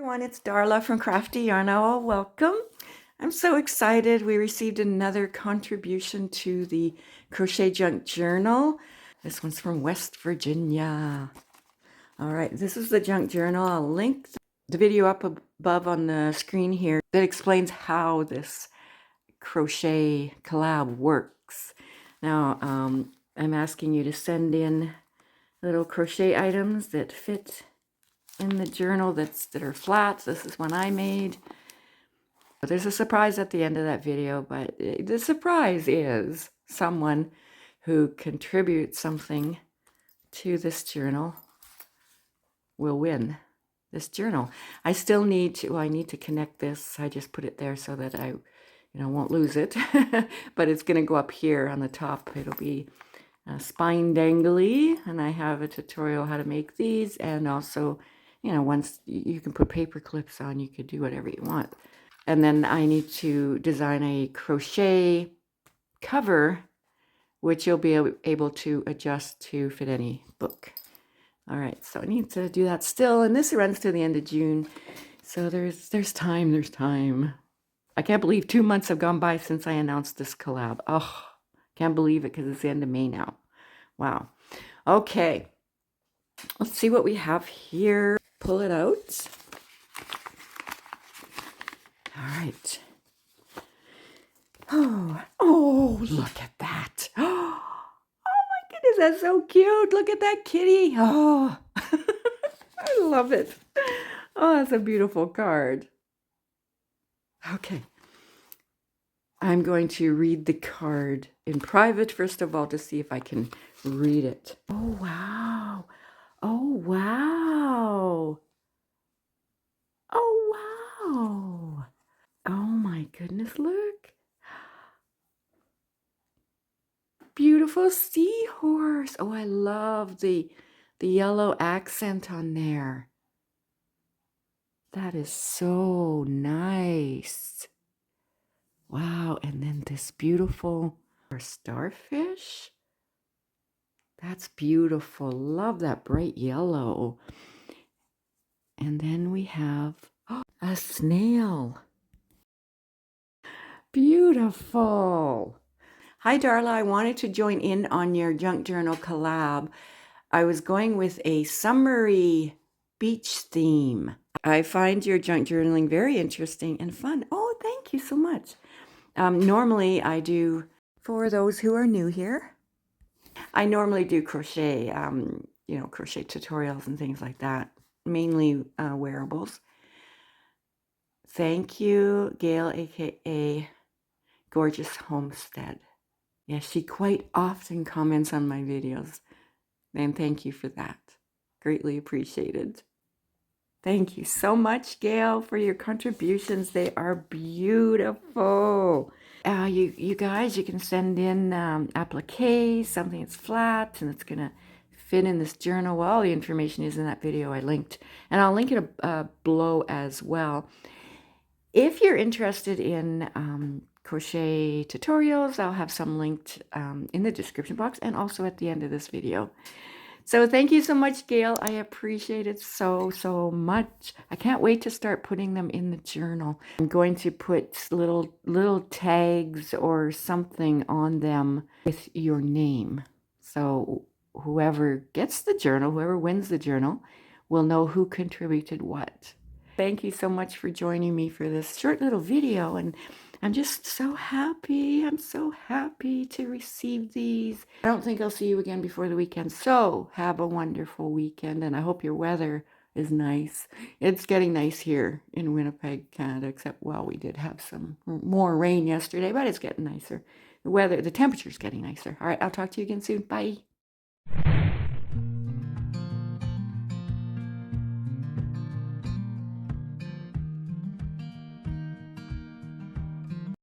everyone, it's Darla from Crafty Yarn Owl. Welcome. I'm so excited. We received another contribution to the Crochet Junk Journal. This one's from West Virginia. All right, this is the junk journal. I'll link the video up above on the screen here that explains how this Crochet Collab works. Now, I'm asking you to send in little crochet items that fit in the journal that are flats. This is one I made. There's a surprise at the end of that video, but the surprise is someone who contributes something to this journal will win this journal. I still need to, I need to connect this. I just put it there so that I, won't lose it. But it's going to go up here on the top. It'll be spine dangly, and I have a tutorial how to make these, and also once you can put paper clips on, you could do whatever you want. And then I need to design a crochet cover, which you'll be able to adjust to fit any book. All right, so I need to do that still, and this runs to the end of June, so there's time. I can't believe 2 months have gone by since I announced this collab. Oh, can't believe it because it's the end of May now. Wow. Okay, let's see what we have here. Pull it out. All right. Oh, look at that. Oh my goodness, that's so cute. Look at that kitty. Oh, I love it. Oh, that's a beautiful card. Okay. I'm going to read the card in private, first of all, to see if I can read it. Oh, wow. Oh, wow. Oh, wow. Oh, my goodness, look. Beautiful seahorse. Oh, I love the yellow accent on there. That is so nice. Wow, and then this beautiful starfish. That's beautiful. Love that bright yellow. And then we have a snail. Beautiful. Hi, Darla. I wanted to join in on your junk journal collab. I was going with a summery beach theme. I find your junk journaling very interesting and fun. Oh, thank you so much. Normally I do, for those who are new here, I normally do crochet, crochet tutorials and things like that, mainly wearables. Thank you, Gail, aka Gorgeous Homestead. Yeah, she quite often comments on my videos, and thank you for that. Greatly appreciated. Thank you so much, Gail, for your contributions. They are beautiful. You guys, you can send in appliques, something that's flat and it's going to fit in this journal. Well, all the information is in that video I linked, and I'll link it below as well. If you're interested in crochet tutorials, I'll have some linked in the description box and also at the end of this video. So thank you so much, Gail. I appreciate it so, so much. I can't wait to start putting them in the journal. I'm going to put little tags or something on them with your name. So whoever gets the journal, whoever wins the journal, will know who contributed what. Thank you so much for joining me for this short little video, and I'm just so happy. I'm so happy to receive these. I don't think I'll see you again before the weekend, so have a wonderful weekend, and I hope your weather is nice. It's getting nice here in Winnipeg, Canada, except, well, we did have some more rain yesterday, but it's getting nicer. The temperature's getting nicer. All right, I'll talk to you again soon. Bye.